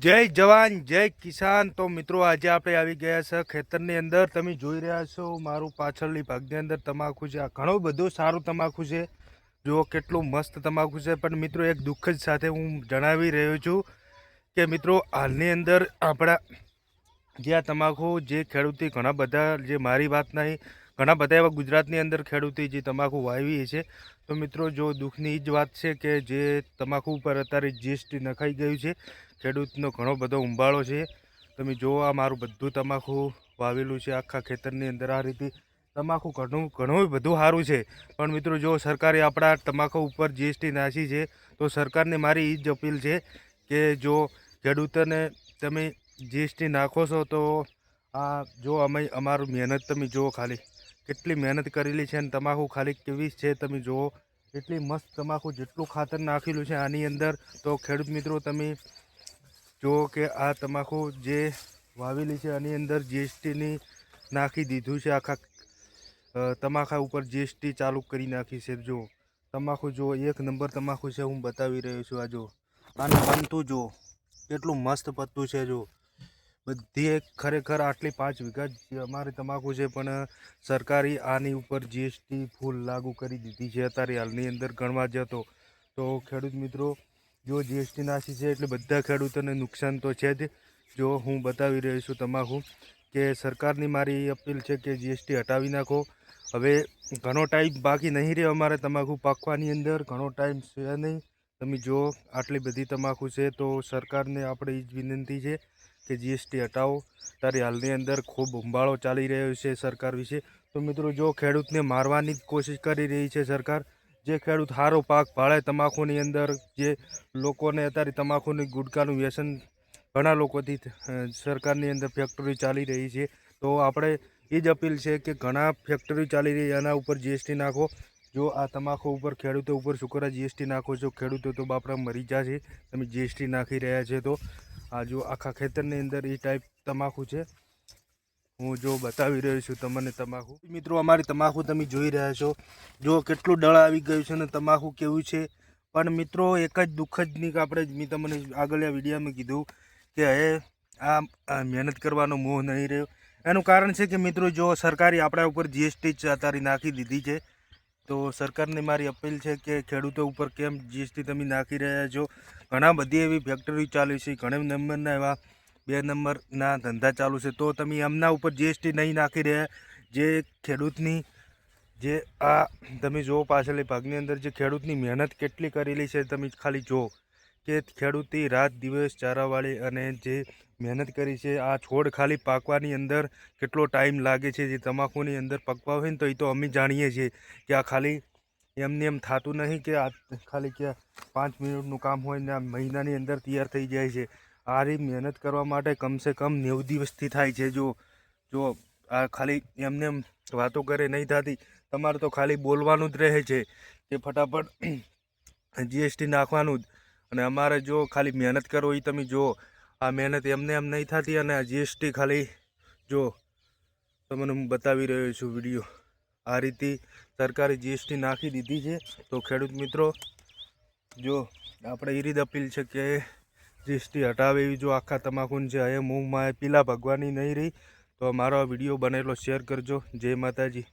जय जवान जय किसान। तो मित्रों आज આપણે આવી ગયા છે ખેતરની અંદર। તમે જોઈ રહ્યા છો મારું પાછળની ભાગની અંદર તમાકુ છે। આ ઘણું બધું સારું તમાકુ છે, જો કેટલું મસ્ત તમાકુ છે। પણ મિત્રો એક દુઃખ જ સાથે હું જણાવી રહ્યો છું કે મિત્રો હાલની અંદર આપણા જે આ તમાકુ જે ખેડૂતી ઘણા બધા, જે મારી વાત નહીં, ઘણા બધા એવા ગુજરાતની અંદર ખેડૂતી જે તમાકુ વાવી છે। તો મિત્રો જો દુઃખની જ વાત છે કે જે તમાકુ ઉપર અત્યારે જીએસટી નખાઈ ગયું છે, ખેડૂતનો ઘણો બધો ઉંબાળો છે। તમે જો આ મારું બધું તમાકુ વાવેલું છે આખા ખેતરની અંદર। આ રીતે તમાકુ ઘણું બધું સારું છે, પણ મિત્રો જો સરકારે આપણા તમાકુ ઉપર જીએસટી નાખી છે, તો સરકારને મારી એ જ અપીલ છે કે જો ખેડૂતોને તમે જીએસટી નાખો છો તો આ જો અમારું મહેનત તમે જુઓ, ખાલી કેટલી મહેનત કરેલી છે અને તમાકુ ખાલી કેવી છે તમે જુઓ। એટલી મસ્ત તમાકુ, જેટલું ખાતર નાખેલું છે આની અંદર, તો ખેડૂત મિત્રો તમે જો કે આ તમાકુ જે વાવેલી છે આની અંદર જીએસટીની નાખી દીધું છે। આખા તમાકુ ઉપર જીએસટી ચાલુ કરી નાખી છે। જો તમાકુ જો એક નંબર તમાકુ છે, હું બતાવી રહ્યો છું। આ જો આનું બનતું જો કેટલું મસ્ત પત્તું છે। જો બધી ખરેખર આટલી 5 વીઘા અમારી તમાકુ છે, પણ સરકારી આની ઉપર જીએસટી ફૂલ લાગુ કરી દીધી છે અત્યારે હાલની અંદર ગણવા જતો। તો ખેડૂત મિત્રો જો જીએસટી નાખી છે એટલે બધા ખેડૂતોને નુકસાન તો છે જ। જો હું બતાવી રહ્યો છું તમાકુ કે સરકારની મારી અપીલ છે કે જીએસટી હટાવી નાખો। હવે ઘણો ટાઈમ બાકી નહીં રહ્યો અમારે તમાકુ પાકવાની અંદર, ઘણો ટાઈમ છે નહીં। તમે જો આટલી બધી તમાકુ છે, તો સરકારને આપણે એ જ વિનંતી છે કે જીએસટી હટાવો। ત્યારે હાલની અંદર ખૂબ ઉંબાળો ચાલી રહ્યો છે સરકાર વિશે। તો મિત્રો જો ખેડૂતને મારવાની જ કોશિશ કરી રહી છે સરકાર। જે ખેડૂત સારો પાક ભાળે તમાકુની અંદર, જે લોકોને અત્યારે તમાકુની ગુટકાનું વ્યસન ઘણા લોકોથી સરકારની અંદર ફેક્ટરી ચાલી રહી છે, તો આપણે એ જ અપીલ છે કે ઘણા ફેક્ટરી ચાલી રહી એના ઉપર જીએસટી નાખો। જો આ તમાકુ ઉપર ખેડૂતો ઉપર શુક્ર જીએસટી નાખો છો, ખેડૂતો તો બાપરા મરી જશે તમે જીએસટી નાખી રહ્યા છે। તો આ જો આખા ખેતરની અંદર એ ટાઈપ તમાકુ છે, હું જો બતાવી રહ્યો છું તમને તમાકુ। મિત્રો અમારી તમાકુ તમે જોઈ રહ્યા છો, જો કેટલું દળ આવી ગયું છે ને તમાકુ કેવું છે। પણ મિત્રો એક જ દુઃખ જ નહીં કે આપણે મેં તમને આગળના વિડીયોમાં કીધું કે હવે આ મહેનત કરવાનો મોહ નહીં રહ્યો। એનું કારણ છે કે મિત્રો જો સરકારે આપણા ઉપર જીએસટી અત્યારે નાખી દીધી છે, તો સરકારને મારી અપીલ છે કે ખેડૂતો ઉપર કેમ જીએસટી તમે નાખી રહ્યા છો। ઘણા બધી એવી ફેક્ટરી ચાલુ છે, ઘણા નંબરના એવા 2 નંબરના ધંધા ચાલુ છે, તો તમે એમના ઉપર જીએસટી નહીં નાખી રહ્યા। જે ખેડૂતની જે આ તમે જુઓ પાછળની ભાગની અંદર જે ખેડૂતની મહેનત કેટલી કરેલી છે, તમે ખાલી જુઓ કે ખેડૂતી રાત દિવસ ચારાવાળી અને જે મહેનત કરી છે। આ છોડ ખાલી પાકવાની અંદર કેટલો ટાઈમ લાગે છે, જે તમાકુની અંદર પકવા હોય ને તો એ તો અમે જાણીએ છીએ કે આ ખાલી એમને એમ થતું નહીં કે આ ખાલી કે 5 મિનિટનું કામ હોય ને આ મહિનાની અંદર તૈયાર થઈ જાય છે। આ રી મહેનત કરવા માટે કમસે કમ 90 દિવસથી થાય છે। જો આ ખાલી એમને એમ વાતો કરે નહીં થતી, તમારે તો ખાલી બોલવાનું જ રહે છે કે ફટાફટ જીએસટી નાખવાનું જ। અને અમારે જો ખાલી મહેનત કરો એ તમે જુઓ, આ મહેનત એમને એમ નહીં થતી। અને આ જીએસટી ખાલી જો તમને હું બતાવી રહ્યો છું વિડીયો, આ રીતે સરકારે જીએસટી નાખી દીધી છે। તો ખેડૂત મિત્રો જો આપણે એ રીતે અપીલ છે કે જીએસટી હટાવે એવી જો આખા તમાકુને છે, હવે મોંમાં પીલા ભગવાની નહીં રહી। તો મારો વિડીયો બનેલો શેર કરજો। જય માતાજી।